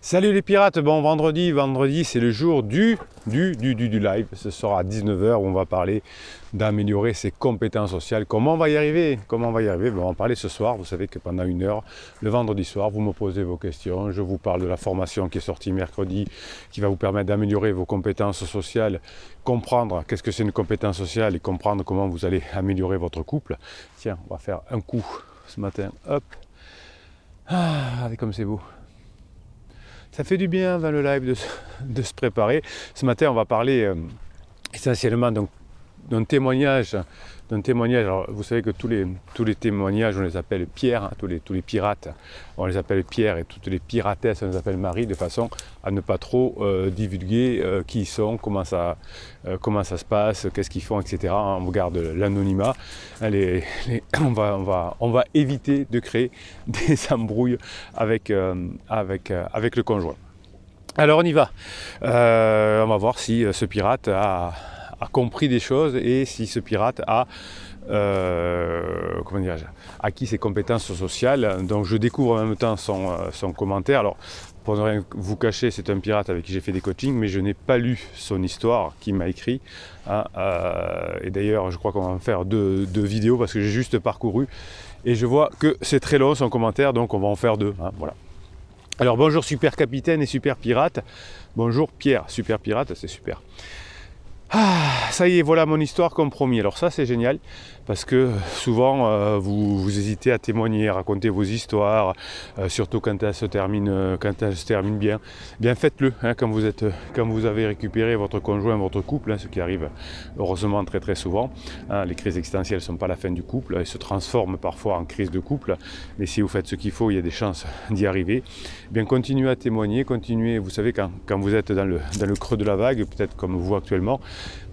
Salut les pirates, bon vendredi c'est le jour du live. Ce sera à 19 h où on va parler d'améliorer ses compétences sociales. Comment on va y arriver? Bon, on va en parler ce soir. Vous savez que pendant 1 heure, le vendredi soir, vous me posez vos questions. Je vous parle de la formation qui est sortie mercredi, qui va vous permettre d'améliorer vos compétences sociales, comprendre qu'est-ce que c'est une compétence sociale et comprendre comment vous allez améliorer votre couple. Tiens, on va faire un coup ce matin. Hop. Ah, regardez comme c'est beau. Ça fait du bien avant le live de se préparer. Ce matin, on va parler essentiellement d'un témoignage. Alors, vous savez que tous les témoignages, on les appelle Pierre, hein, tous les pirates, on les appelle Pierre, et toutes les piratesses, on les appelle Marie, de façon à ne pas trop divulguer qui ils sont, comment ça se passe, qu'est-ce qu'ils font, etc. On garde l'anonymat. Hein, on va éviter de créer des embrouilles avec le conjoint. Alors on y va. On va voir si ce pirate a compris des choses et si ce pirate a acquis ses compétences sociales. Donc je découvre en même temps son commentaire. Alors pour ne rien vous cacher, c'est un pirate avec qui j'ai fait des coachings, mais je n'ai pas lu son histoire qu'il m'a écrit. Hein, et d'ailleurs je crois qu'on va en faire deux vidéos parce que j'ai juste parcouru et je vois que c'est très long son commentaire, donc on va en faire deux. Hein, voilà. Alors bonjour super capitaine et super pirate. Bonjour Pierre, super pirate, c'est super. Ah, ça y est, voilà mon histoire comme promis. Alors ça c'est génial parce que souvent vous hésitez à témoigner, à raconter vos histoires, surtout quand elles se terminent bien. Bien faites-le hein, quand vous avez récupéré votre conjoint, votre couple, hein, ce qui arrive heureusement très très souvent. Hein, les crises existentielles ne sont pas la fin du couple, elles se transforment parfois en crise de couple, mais si vous faites ce qu'il faut, il y a des chances d'y arriver. Bien continuez à témoigner, continuez, vous savez quand vous êtes dans le creux de la vague, peut-être comme vous actuellement,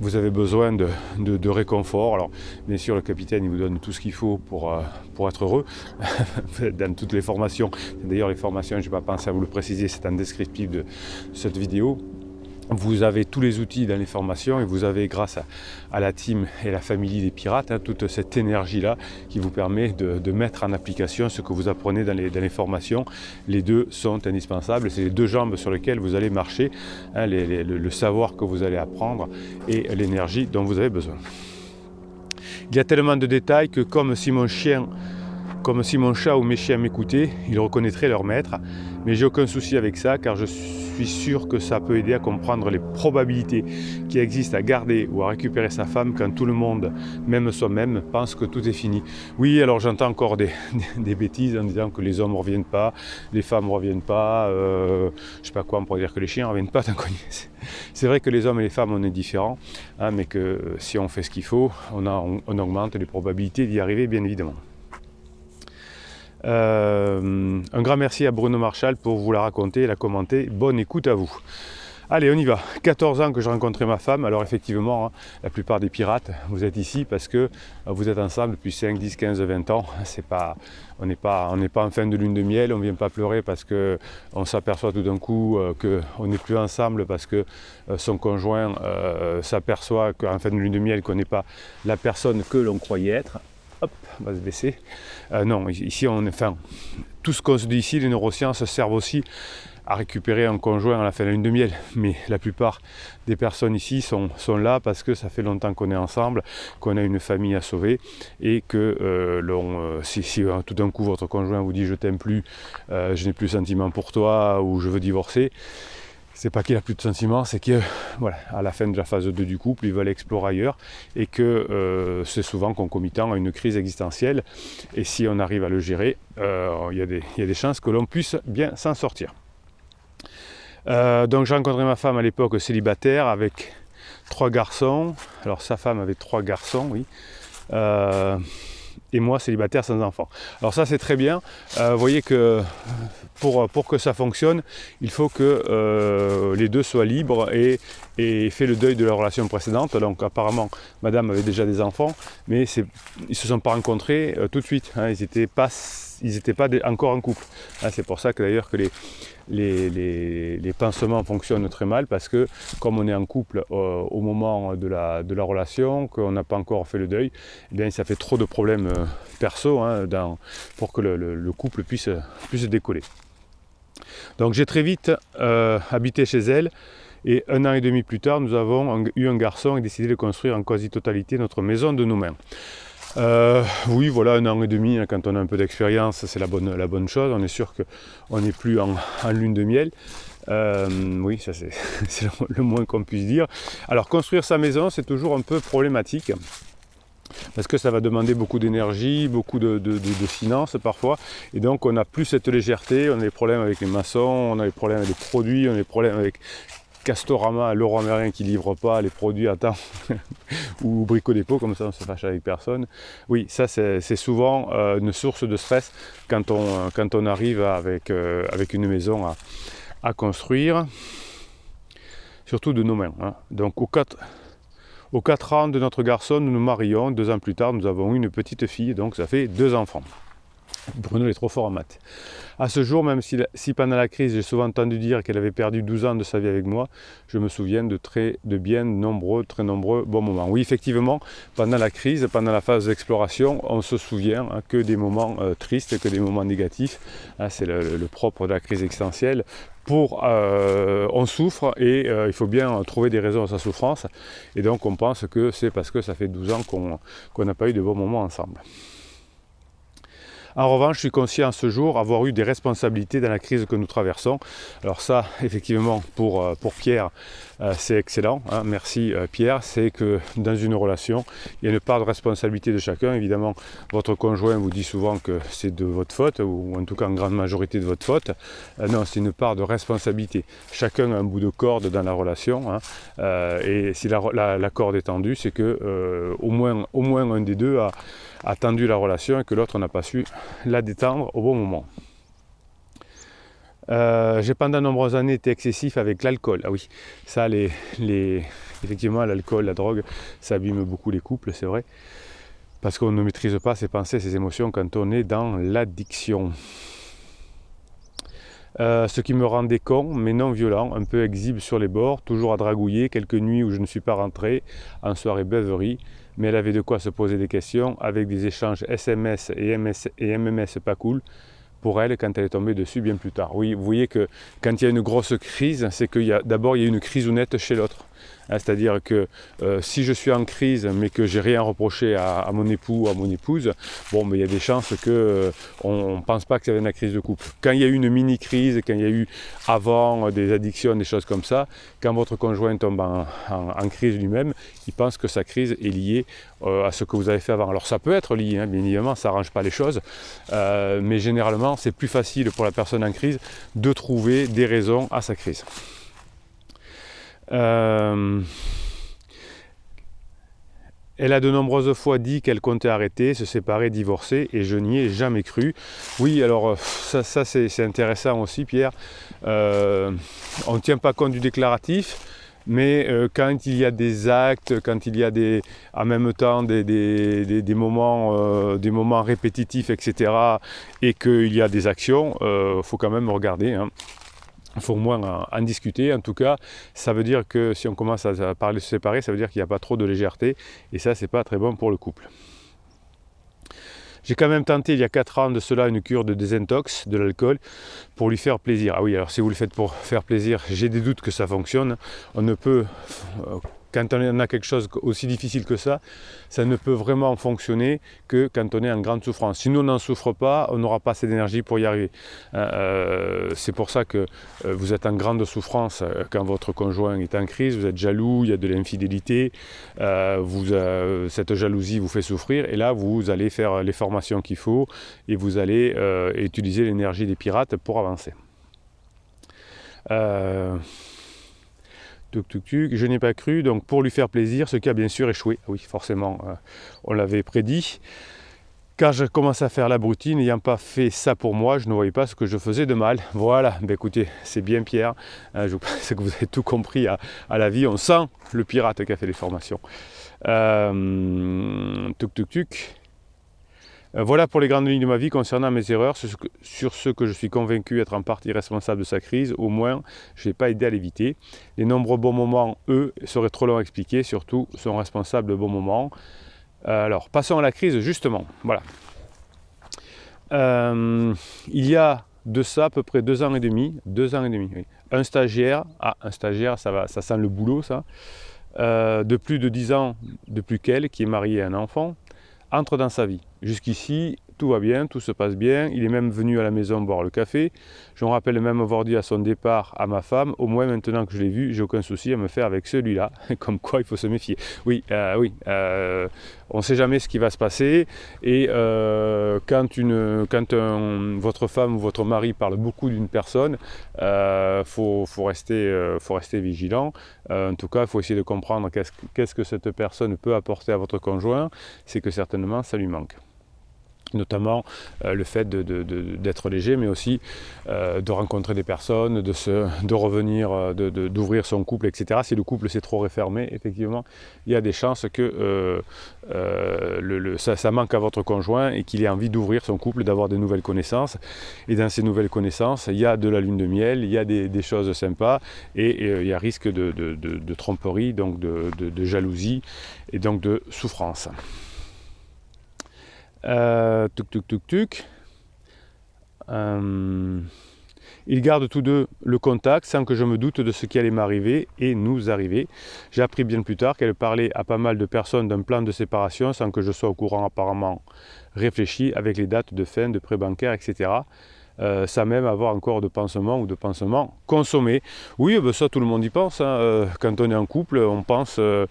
vous avez besoin de réconfort. Alors bien sûr le capitaine il vous donne tout ce qu'il faut pour être heureux dans toutes les formations. D'ailleurs les formations, je n'ai pas pensé à vous le préciser, c'est en descriptif de cette vidéo. Vous avez tous les outils dans les formations et vous avez, grâce à la team et la famille des pirates, hein, toute cette énergie-là qui vous permet de mettre en application ce que vous apprenez dans les formations. Les deux sont indispensables, c'est les deux jambes sur lesquelles vous allez marcher, hein, le savoir que vous allez apprendre et l'énergie dont vous avez besoin. Il y a tellement de détails que comme si mon chat ou mes chiens m'écoutaient, ils reconnaîtraient leur maître. Mais j'ai aucun souci avec ça car je suis sûr que ça peut aider à comprendre les probabilités qui existent à garder ou à récupérer sa femme quand tout le monde, même soi-même, pense que tout est fini. Oui, alors j'entends encore des bêtises en disant que les hommes ne reviennent pas, les femmes ne reviennent pas, je sais pas quoi, on pourrait dire que les chiens ne reviennent pas. C'est vrai que les hommes et les femmes, on est différents, hein, mais que si on fait ce qu'il faut, on augmente les probabilités d'y arriver, bien évidemment. Un grand merci à Bruno Marchal pour vous la raconter et la commenter. Bonne écoute à vous. Allez, on y va. 14 ans que j'ai rencontré ma femme. Alors effectivement, hein, la plupart des pirates, vous êtes ici parce que vous êtes ensemble depuis 5, 10, 15, 20 ans. On n'est pas en fin de lune de miel, on ne vient pas pleurer parce qu'on s'aperçoit tout d'un coup qu'on n'est plus ensemble parce que son conjoint s'aperçoit qu'en fin de lune de miel qu'on n'est pas la personne que l'on croyait être. Hop, on va se baisser. Non, ici, tout ce qu'on se dit ici, les neurosciences servent aussi à récupérer un conjoint à la fin de la lune de miel. Mais la plupart des personnes ici sont là parce que ça fait longtemps qu'on est ensemble, qu'on a une famille à sauver et que si tout d'un coup votre conjoint vous dit je t'aime plus, je n'ai plus sentiment pour toi ou je veux divorcer, c'est pas qu'il a plus de sentiments, c'est que voilà, à la fin de la phase 2 du couple, ils veulent explorer ailleurs et que c'est souvent concomitant à une crise existentielle. Et si on arrive à le gérer, il y a des chances que l'on puisse bien s'en sortir. Donc j'ai rencontré ma femme à l'époque célibataire avec 3 garçons. Alors sa femme avait 3 garçons, oui. Et moi célibataire sans enfant. Alors ça c'est très bien. Vous voyez que pour que ça fonctionne, il faut que les deux soient libres et fait le deuil de leur relation précédente. Donc apparemment, madame avait déjà des enfants, mais ils ne se sont pas rencontrés tout de suite. Hein, ils n'étaient pas encore en couple. Hein, c'est pour ça que d'ailleurs que les pansements fonctionnent très mal parce que comme on est en couple au moment de la relation, qu'on n'a pas encore fait le deuil, eh bien, ça fait trop de problèmes perso hein, pour que le couple puisse décoller. Donc j'ai très vite habité chez elle, et 1 an et demi plus tard, nous avons eu un garçon et décidé de construire en quasi-totalité notre maison de nos mains. Oui, voilà, 1 an et demi, hein, quand on a un peu d'expérience, c'est la bonne chose. On est sûr qu'on n'est plus en lune de miel. Oui, ça c'est c'est le moins qu'on puisse dire. Alors construire sa maison, c'est toujours un peu problématique, parce que ça va demander beaucoup d'énergie, beaucoup de finances parfois, et donc on n'a plus cette légèreté. On a des problèmes avec les maçons, on a des problèmes avec les produits, on a des problèmes avec Castorama, l'Euro-Américain qui ne livre pas les produits à temps, ou Brico Dépôt, comme ça on ne se fâche avec personne. Oui, ça c'est souvent une source de stress quand on arrive avec une maison à construire, surtout de nos mains, hein. Donc aux 4 ans de notre garçon, nous nous marions. 2 ans plus tard, nous avons eu une petite fille, donc ça fait 2 enfants. Bruno est trop fort en maths. À ce jour, même si pendant la crise, j'ai souvent entendu dire qu'elle avait perdu 12 ans de sa vie avec moi, je me souviens de très nombreux bons moments. Oui, effectivement, pendant la crise, pendant la phase d'exploration, on se souvient que des moments tristes, que des moments négatifs. C'est le propre de la crise existentielle. On souffre, et il faut bien trouver des raisons à sa souffrance. Et donc on pense que c'est parce que ça fait 12 ans qu'on n'a pas eu de bons moments ensemble. En revanche, je suis conscient à ce jour avoir eu des responsabilités dans la crise que nous traversons. Alors ça, effectivement, pour Pierre, c'est excellent, hein, merci Pierre. C'est que dans une relation, il y a une part de responsabilité de chacun. Évidemment, votre conjoint vous dit souvent que c'est de votre faute, ou en tout cas en grande majorité de votre faute. Non, c'est une part de responsabilité. Chacun a un bout de corde dans la relation, hein, et si la corde est tendue, c'est que au moins un des deux a tendu la relation et que l'autre n'a pas su la détendre au bon moment. J'ai pendant de nombreuses années été excessif avec l'alcool. Ah oui, ça, effectivement, l'alcool, la drogue, ça abîme beaucoup les couples, c'est vrai. Parce qu'on ne maîtrise pas ses pensées, ses émotions quand on est dans l'addiction. Ce qui me rendait con, mais non violent, un peu exhibe sur les bords, toujours à dragouiller, quelques nuits où je ne suis pas rentré, en soirée beuverie, mais elle avait de quoi se poser des questions, avec des échanges SMS et MMS pas cool, pour elle quand elle est tombée dessus bien plus tard. Oui, vous voyez que quand il y a une grosse crise, c'est qu'il d'abord il y a une crisounette chez l'autre. C'est-à-dire que si je suis en crise mais que j'ai rien reproché à mon époux ou à mon épouse, bon, mais il y a des chances qu'on ne pense pas que ça vienne de la crise de couple. Quand il y a eu une mini-crise, quand il y a eu avant des addictions, des choses comme ça, quand votre conjoint tombe en crise lui-même, il pense que sa crise est liée à ce que vous avez fait avant. Alors ça peut être lié, hein, bien évidemment, ça n'arrange pas les choses, mais généralement c'est plus facile pour la personne en crise de trouver des raisons à sa crise. Elle a de nombreuses fois dit qu'elle comptait arrêter, se séparer, divorcer, et je n'y ai jamais cru. Oui, alors ça c'est intéressant aussi, Pierre. On ne tient pas compte du déclaratif, mais quand il y a des actes, quand il y a en même temps des moments répétitifs, etc., et qu'il y a des actions, faut quand même regarder, hein. Il faut au moins en discuter. En tout cas, ça veut dire que si on commence à parler de se séparer, ça veut dire qu'il n'y a pas trop de légèreté, et ça, c'est pas très bon pour le couple. J'ai quand même tenté il y a 4 ans de cela une cure de désintox de l'alcool pour lui faire plaisir. Ah oui, alors si vous le faites pour faire plaisir, j'ai des doutes que ça fonctionne. On ne peut, quand on a quelque chose aussi difficile que ça ne peut vraiment fonctionner que quand on est en grande souffrance. Si nous on n'en souffre pas, on n'aura pas assez d'énergie pour y arriver. C'est pour ça que vous êtes en grande souffrance quand votre conjoint est en crise, vous êtes jaloux, il y a de l'infidélité, cette jalousie vous fait souffrir, et là vous allez faire les formations qu'il faut et vous allez utiliser l'énergie des pirates pour avancer. Je n'ai pas cru, donc pour lui faire plaisir, ce qui a bien sûr échoué. Oui, forcément, on l'avait prédit. Car je commence à faire l'abruti, n'ayant pas fait ça pour moi, je ne voyais pas ce que je faisais de mal. Voilà, ben écoutez, c'est bien Pierre, je pense que vous avez tout compris à la vie, on sent le pirate qui a fait les formations. Voilà pour les grandes lignes de ma vie concernant mes erreurs, sur ce que je suis convaincu être en partie responsable de sa crise. Au moins, je n'ai pas aidé à l'éviter. Les nombreux bons moments, eux, seraient trop longs à expliquer, surtout sont responsables de bons moments. Alors, passons à la crise, justement. Voilà. Il y a de ça à peu près 2 ans et demi. 2 ans et demi, oui. Un stagiaire, ça sent le boulot ça, de plus de 10 ans de plus qu'elle, qui est mariée à un enfant, entre dans sa vie. Jusqu'ici, tout va bien, tout se passe bien. Il est même venu à la maison boire le café. Je me rappelle même avoir dit à son départ à ma femme, au moins maintenant que je l'ai vu, j'ai aucun souci à me faire avec celui-là. Comme quoi, il faut se méfier. Oui, on ne sait jamais ce qui va se passer. Et votre femme ou votre mari parle beaucoup d'une personne, faut rester vigilant. En tout cas, il faut essayer de comprendre qu'est-ce que cette personne peut apporter à votre conjoint. C'est que certainement, ça lui manque. Notamment le fait d'être léger, mais aussi de rencontrer des personnes, de revenir, d'ouvrir son couple, etc. Si le couple s'est trop refermé, effectivement, il y a des chances que ça manque à votre conjoint et qu'il ait envie d'ouvrir son couple, d'avoir de nouvelles connaissances. Et dans ces nouvelles connaissances, il y a de la lune de miel, il y a des choses sympas et il y a risque de tromperie, donc de jalousie et donc de souffrance. Ils gardent tous deux le contact sans que je me doute de ce qui allait m'arriver et nous arriver. J'ai appris bien plus tard qu'elle parlait à pas mal de personnes d'un plan de séparation sans que je sois au courant apparemment réfléchi avec les dates de fin, de prêt bancaire, etc. Sans même avoir encore de pansement ou de pansement consommé. Oui, ça tout le monde y pense. Quand on est en couple, on pense à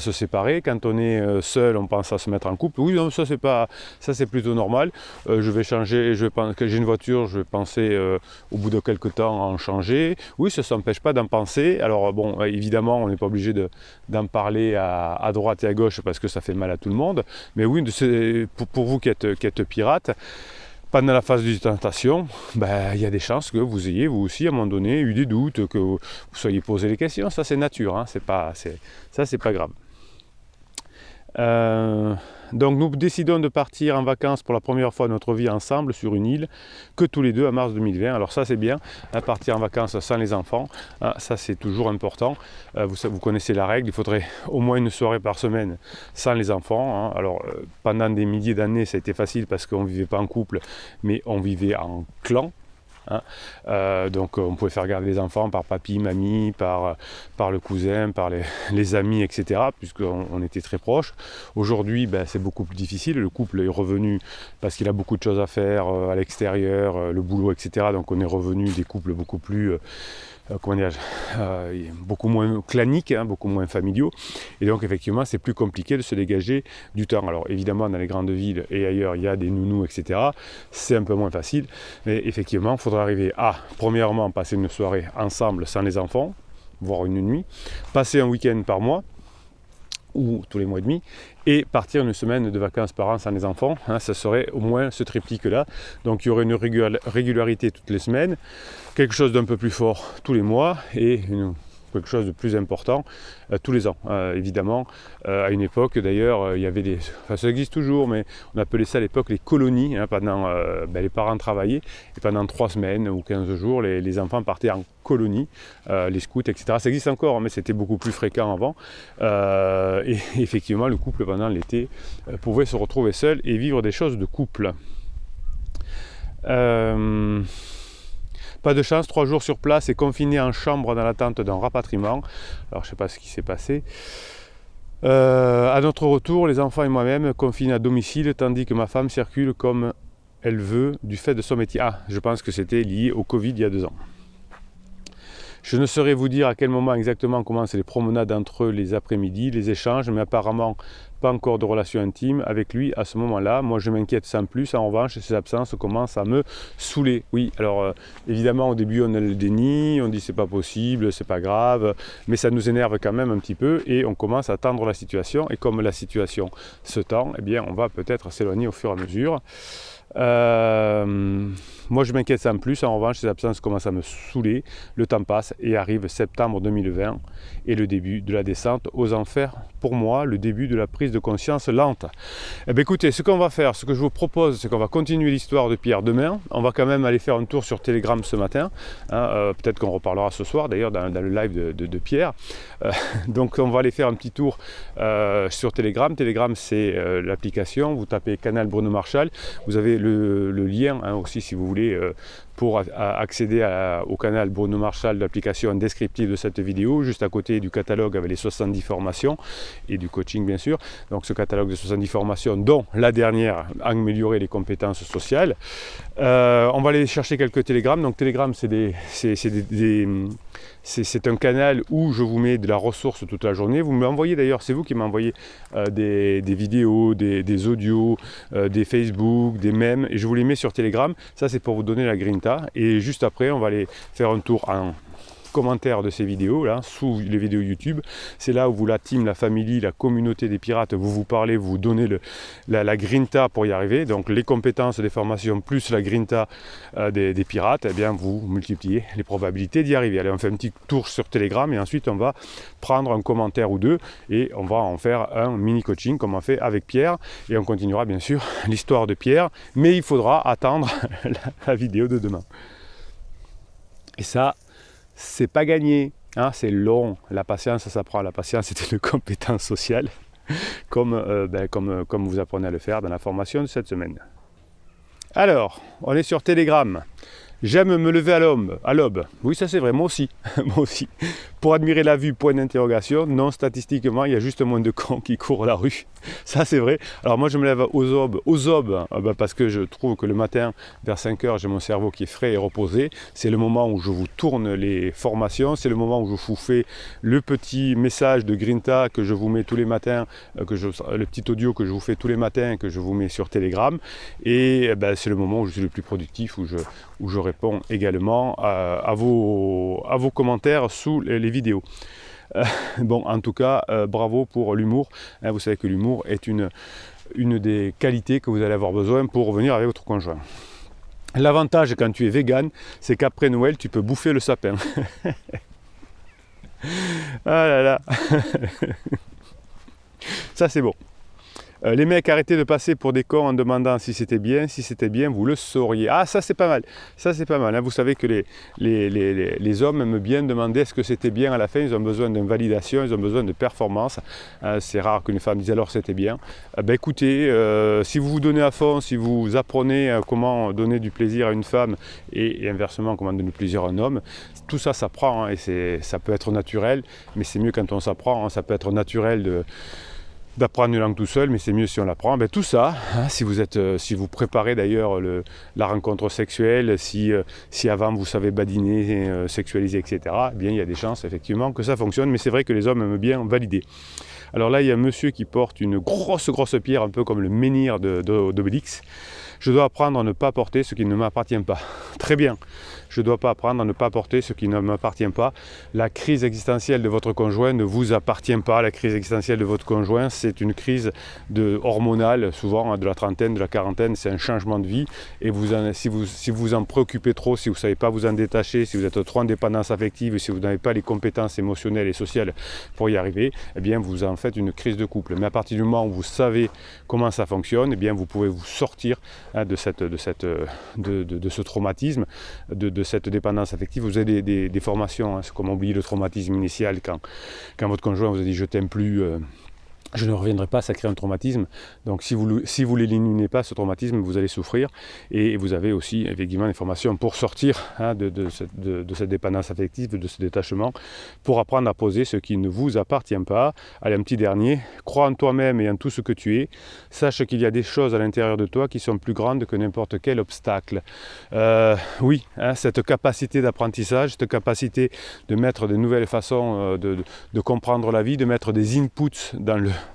se séparer. Quand on est seul, on pense à se mettre en couple. Oui, non, ça c'est plutôt normal. Je vais changer, que j'ai une voiture, je vais penser au bout de quelques temps à en changer. Oui, ça ne s'empêche pas d'en penser. Alors bon, évidemment, on n'est pas obligé d'en parler à droite et à gauche parce que ça fait mal à tout le monde. Mais oui, pour vous qui êtes pirate, pendant la phase de tentation, il y a des chances que vous ayez vous aussi à un moment donné eu des doutes, que vous soyez posé des questions. Ça c'est nature, c'est pas grave. Donc nous décidons de partir en vacances pour la première fois de notre vie ensemble sur une île, que tous les deux en mars 2020. Alors ça c'est bien, partir en vacances sans les enfants, ça c'est toujours important. Vous connaissez la règle, il faudrait au moins une soirée par semaine sans les enfants. Alors pendant des milliers d'années ça a été facile parce qu'on ne vivait pas en couple, mais on vivait en clan. Donc on pouvait faire garder les enfants par papy, mamie, par le cousin, par les amis, etc. puisqu'on était très proches. Aujourd'hui c'est beaucoup plus difficile, le couple est revenu parce qu'il a beaucoup de choses à faire à l'extérieur, le boulot, etc. Donc on est revenu des couples beaucoup plus beaucoup moins claniques, beaucoup moins familiaux, et donc effectivement c'est plus compliqué de se dégager du temps. Alors évidemment dans les grandes villes et ailleurs il y a des nounous, etc. C'est un peu moins facile, mais effectivement il faudra arriver à, premièrement, passer une soirée ensemble sans les enfants, voire une nuit, passer un week-end par mois ou tous les mois et demi, et partir une semaine de vacances par an sans les enfants, ça serait au moins ce triptyque-là. Donc il y aurait une régularité toutes les semaines, quelque chose d'un peu plus fort tous les mois, et quelque chose de plus important tous les ans. Évidemment, à une époque d'ailleurs, il y avait ça existe toujours, mais on appelait ça à l'époque les colonies. Pendant les parents travaillaient, et pendant 3 semaines ou 15 jours, les enfants partaient en colonie, les scouts, etc. Ça existe encore, mais c'était beaucoup plus fréquent avant. Et effectivement, le couple pendant l'été pouvait se retrouver seul et vivre des choses de couple. Pas de chance, 3 jours sur place et confiné en chambre dans l'attente d'un rapatriement. Alors je ne sais pas ce qui s'est passé. À notre retour, les enfants et moi-même confinés à domicile, tandis que ma femme circule comme elle veut du fait de son métier. Je pense que c'était lié au Covid il y a 2 ans. Je ne saurais vous dire à quel moment exactement commencent les promenades entre eux, les après-midi, les échanges, mais apparemment pas encore de relation intime avec lui à ce moment-là. Moi je m'inquiète sans plus, en revanche ses absences commencent à me saouler. Oui, alors évidemment au début on a le déni, on dit c'est pas possible, c'est pas grave, mais ça nous énerve quand même un petit peu et on commence à tendre la situation, et comme la situation se tend, on va peut-être s'éloigner au fur et à mesure. Moi je m'inquiète sans plus, en revanche ces absences commencent à me saouler, le temps passe et arrive septembre 2020 et le début de la descente aux enfers, pour moi le début de la prise de conscience lente. Écoutez, ce qu'on va faire, ce que je vous propose, c'est qu'on va continuer l'histoire de Pierre demain. On va quand même aller faire un tour sur Telegram ce matin, peut-être qu'on reparlera ce soir d'ailleurs dans le live de Pierre. Donc on va aller faire un petit tour sur Telegram. Telegram c'est l'application, vous tapez Canal Bruno Marchal, vous avez trouver le lien aussi si vous voulez pour accéder au canal Bruno Marchal de l'application descriptive de cette vidéo, juste à côté du catalogue avec les 70 formations et du coaching bien sûr. Donc ce catalogue de 70 formations, dont la dernière, améliorer les compétences sociales. On va aller chercher quelques télégrammes. Donc Telegram, c'est un canal où je vous mets de la ressource toute la journée. Vous m'envoyez d'ailleurs, c'est vous qui m'envoyez des vidéos, des audios, des Facebook, des mèmes, et je vous les mets sur Telegram. Ça c'est pour vous donner la grinta. Et juste après, on va aller faire un tour en commentaires de ces vidéos, là, sous les vidéos YouTube. C'est là où vous, la team, la famille, la communauté des pirates, vous parlez, vous donnez la grinta pour y arriver. Donc les compétences des formations plus la grinta des pirates, eh bien vous multipliez les probabilités d'y arriver. Allez, on fait un petit tour sur Telegram et ensuite on va prendre un commentaire ou deux et on va en faire un mini coaching comme on fait avec Pierre, et on continuera bien sûr l'histoire de Pierre, mais il faudra attendre la vidéo de demain. Et ça, c'est pas gagné, hein, c'est long. La patience, ça s'apprend. La patience, c'est une compétence sociale, comme vous apprenez à le faire dans la formation de cette semaine. Alors, on est sur Telegram. J'aime me lever à l'aube. Oui, ça c'est vrai, moi aussi. Moi aussi. Pour admirer la vue, point d'interrogation. Non, statistiquement, il y a juste moins de cons qui courent la rue. Ça c'est vrai. Alors moi je me lève aux aubes, parce que je trouve que le matin, vers 5 heures, j'ai mon cerveau qui est frais et reposé. C'est le moment où je vous tourne les formations. C'est le moment où je vous fais le petit message de Grinta que je vous mets tous les matins, le petit audio que je vous fais tous les matins, que je vous mets sur Telegram. Et c'est le moment où je suis le plus productif, où je réponds également à vos commentaires sous les vidéos. Bon, en tout cas, bravo pour l'humour. Vous savez que l'humour est une des qualités que vous allez avoir besoin pour venir avec votre conjoint. L'avantage quand tu es vegan, c'est qu'après Noël, tu peux bouffer le sapin. Ah là là. Ça c'est bon. Les mecs, arrêtez de passer pour des cons en demandant si c'était bien. Si c'était bien, vous le sauriez. Ah, ça c'est pas mal. Ça c'est pas mal. Vous savez que les hommes aiment bien demander est-ce que c'était bien à la fin. Ils ont besoin d'une validation, ils ont besoin de performance. C'est rare qu'une femme dise alors c'était bien. Écoutez, si vous vous donnez à fond, si vous apprenez comment donner du plaisir à une femme et inversement comment donner du plaisir à un homme, tout ça s'apprend et ça peut être naturel, mais c'est mieux quand on s'apprend. Ça peut être naturel d'apprendre une langue tout seul, mais c'est mieux si on l'apprend. Tout ça, si vous préparez d'ailleurs la rencontre sexuelle, si avant vous savez badiner, sexualiser, etc., bien il y a des chances effectivement que ça fonctionne, mais c'est vrai que les hommes aiment bien valider. Alors là, il y a un monsieur qui porte une grosse pierre, un peu comme le menhir d'Obélix. Je dois apprendre à ne pas porter ce qui ne m'appartient pas. Très bien. Je ne dois pas apprendre à ne pas porter ce qui ne m'appartient pas. La crise existentielle de votre conjoint ne vous appartient pas. La crise existentielle de votre conjoint, c'est une crise hormonale, souvent de la trentaine, de la quarantaine. C'est un changement de vie. Et si vous en préoccupez trop, si vous ne savez pas vous en détacher, si vous êtes trop en dépendance affective, si vous n'avez pas les compétences émotionnelles et sociales pour y arriver, eh bien vous en faites une crise de couple. Mais à partir du moment où vous savez comment ça fonctionne, eh bien vous pouvez vous sortir de ce traumatisme, de cette dépendance affective. Vous avez des formations, c'est comme oublier le traumatisme initial quand votre conjoint vous a dit je t'aime plus, je ne reviendrai pas, ça crée un traumatisme. Donc si vous l'éliminez pas, ce traumatisme, vous allez souffrir. Et vous avez aussi effectivement des formations pour sortir de cette dépendance affective, de ce détachement, pour apprendre à poser ce qui ne vous appartient pas. Allez, un petit dernier, crois en toi-même et en tout ce que tu es. Sache qu'il y a des choses à l'intérieur de toi qui sont plus grandes que n'importe quel obstacle. Oui, cette capacité d'apprentissage, cette capacité de mettre de nouvelles façons de comprendre la vie, de mettre des inputs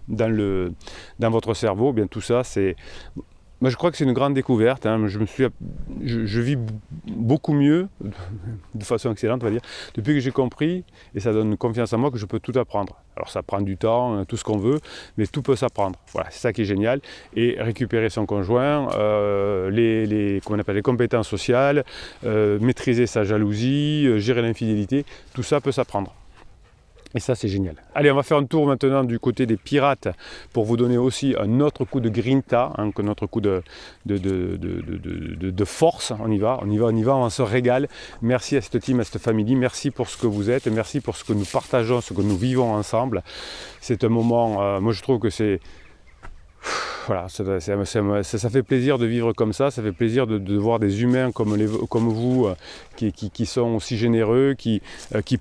dans votre cerveau, bien tout ça, moi je crois que c'est une grande découverte. Je vis beaucoup mieux, de façon excellente on va dire, depuis que j'ai compris, et ça donne confiance en moi que je peux tout apprendre. Alors ça prend du temps, tout ce qu'on veut, mais tout peut s'apprendre. Voilà, c'est ça qui est génial. Et récupérer son conjoint, les compétences sociales, maîtriser sa jalousie, gérer l'infidélité, tout ça peut s'apprendre. Et ça, c'est génial. Allez, on va faire un tour maintenant du côté des pirates pour vous donner aussi un autre coup de grinta, un autre coup de force. On y va, on se régale. Merci à cette team, à cette famille. Merci pour ce que vous êtes. Merci pour ce que nous partageons, ce que nous vivons ensemble. C'est un moment, moi je trouve que c'est voilà, ça fait plaisir de vivre comme ça fait plaisir de voir des humains comme vous qui sont aussi généreux, qui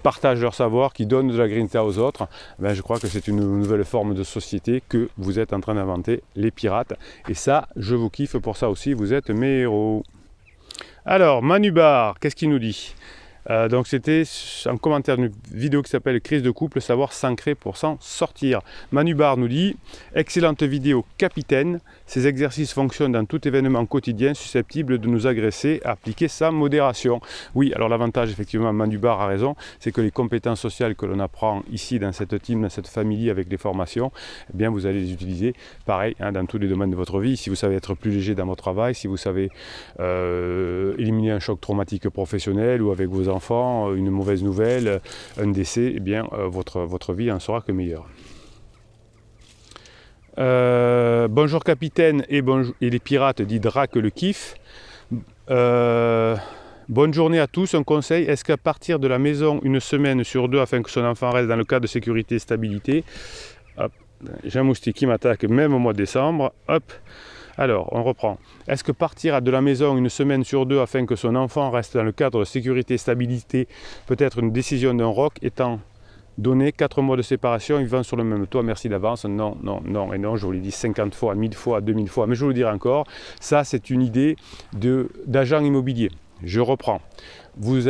partagent leur savoir, qui donnent de la grinta aux autres. Ben, je crois que c'est une nouvelle forme de société que vous êtes en train d'inventer, les pirates. Et ça, je vous kiffe pour ça aussi, vous êtes mes héros. Alors, Manubar, qu'est-ce qu'il nous dit ? Donc c'était un commentaire d'une vidéo qui s'appelle Crise de couple, savoir s'ancrer pour s'en sortir. Manubar nous dit « Excellente vidéo capitaine, ces exercices fonctionnent dans tout événement quotidien susceptible de nous agresser, appliquer sa modération. » Oui, alors l'avantage effectivement, Manubar a raison, c'est que les compétences sociales que l'on apprend ici dans cette team, dans cette famille avec les formations, eh bien vous allez les utiliser pareil dans tous les domaines de votre vie. Si vous savez être plus léger dans votre travail, si vous savez éliminer un choc traumatique professionnel ou avec vos enfants, une mauvaise nouvelle, un décès, eh bien votre vie en sera que meilleure. Bonjour capitaine et les pirates, dit Drac le kiff. Bonne journée à tous. Un conseil, est-ce qu'à partir de la maison une semaine sur 2 afin que son enfant reste dans le cadre de sécurité et stabilité? Hop, j'ai un moustique qui m'attaque même au mois de décembre. Hop. Alors, on reprend. Est-ce que partir de la maison une semaine sur 2 afin que son enfant reste dans le cadre de sécurité et stabilité peut être une décision d'un ROC étant donné 4 mois de séparation, ils vivent sur le même toit, merci d'avance. Non, non, non et non, je vous l'ai dit 50 fois, 1000 fois, 2000 fois, mais je vous le dirai encore, ça c'est une idée d'agent immobilier. Je reprends. Vous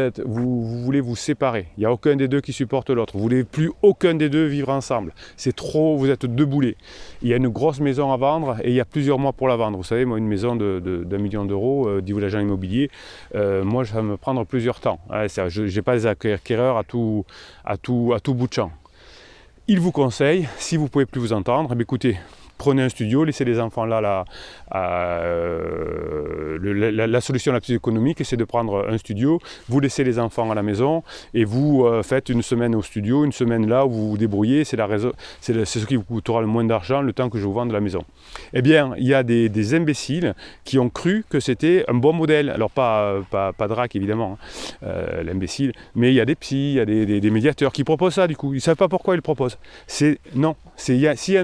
voulez vous séparer. Il n'y a aucun des deux qui supporte l'autre. Vous ne voulez plus aucun des deux vivre ensemble. C'est trop, vous êtes deux boulets. Il y a une grosse maison à vendre et il y a plusieurs mois pour la vendre. Vous savez, moi, une maison d'1 million d'euros, dit l'agent immobilier, moi, ça va me prendre plusieurs temps. Je n'ai pas les acquéreurs à tout bout de champ. Il vous conseille, si vous ne pouvez plus vous entendre, écoutez, prenez un studio, laissez les enfants là, la solution la plus économique, c'est de prendre un studio, vous laissez les enfants à la maison et vous faites une semaine au studio, une semaine là où vous vous débrouillez, c'est ce qui vous coûtera le moins d'argent le temps que je vous vende la maison. Eh bien, il y a des imbéciles qui ont cru que c'était un bon modèle, alors pas Drac évidemment, l'imbécile, mais il y a des psys, il y a des médiateurs qui proposent ça du coup, ils ne savent pas pourquoi ils le proposent. S'il y en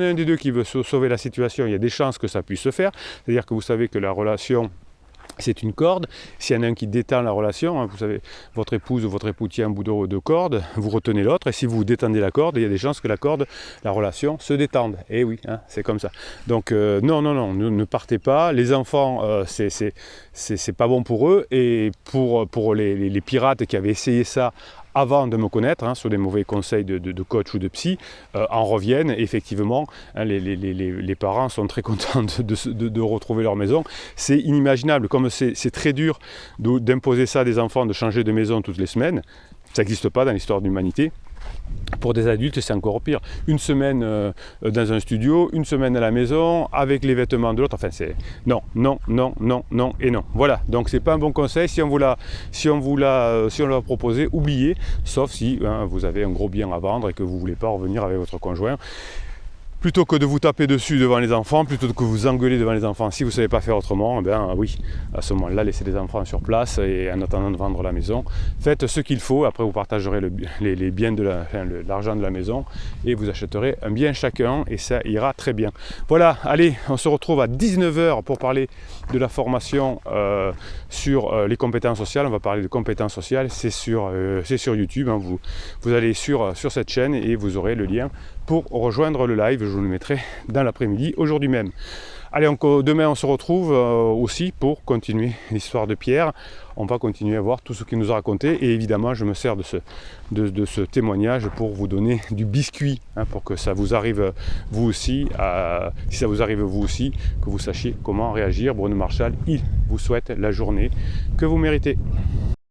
a un des deux qui veut sauver la situation, il y a des chances que ça puisse se faire, c'est-à-dire que vous savez que la relation c'est une corde, s'il y en a un qui détend la relation, vous savez, votre épouse ou votre époux tient un bout de corde, vous retenez l'autre, et si vous détendez la corde, il y a des chances que la relation se détende. Et oui, c'est comme ça. Donc non, ne partez pas, les enfants, c'est pas bon pour eux, et pour les pirates qui avaient essayé ça avant de me connaître, sur des mauvais conseils de coach ou de psy, en reviennent. Effectivement, les parents sont très contents de retrouver leur maison. C'est inimaginable, comme c'est très dur d'imposer ça à des enfants, de changer de maison toutes les semaines. Ça n'existe pas dans l'histoire de l'humanité. Pour des adultes, c'est encore pire. Une semaine dans un studio, une semaine à la maison, avec les vêtements de l'autre. Enfin, c'est non et non. Voilà. Donc, c'est pas un bon conseil. Si on vous l'a proposé, oubliez. Sauf si vous avez un gros bien à vendre et que vous voulez pas revenir avec votre conjoint. Plutôt que de vous taper dessus devant les enfants, plutôt que vous engueuler devant les enfants, si vous ne savez pas faire autrement, oui, à ce moment-là, laissez les enfants sur place et en attendant de vendre la maison, faites ce qu'il faut, après vous partagerez les biens l'argent de la maison et vous achèterez un bien chacun et ça ira très bien. Voilà, allez, on se retrouve à 19h pour parler de la formation sur les compétences sociales. On va parler de compétences sociales, c'est sur YouTube, vous allez sur cette chaîne et vous aurez le lien pour rejoindre le live, je vous le mettrai dans l'après-midi, aujourd'hui même. Allez, demain on se retrouve aussi pour continuer l'histoire de Pierre. On va continuer à voir tout ce qu'il nous a raconté et évidemment je me sers de ce témoignage pour vous donner du biscuit, pour que ça vous arrive vous aussi, si ça vous arrive vous aussi, que vous sachiez comment réagir. Bruno Marchal, il vous souhaite la journée que vous méritez.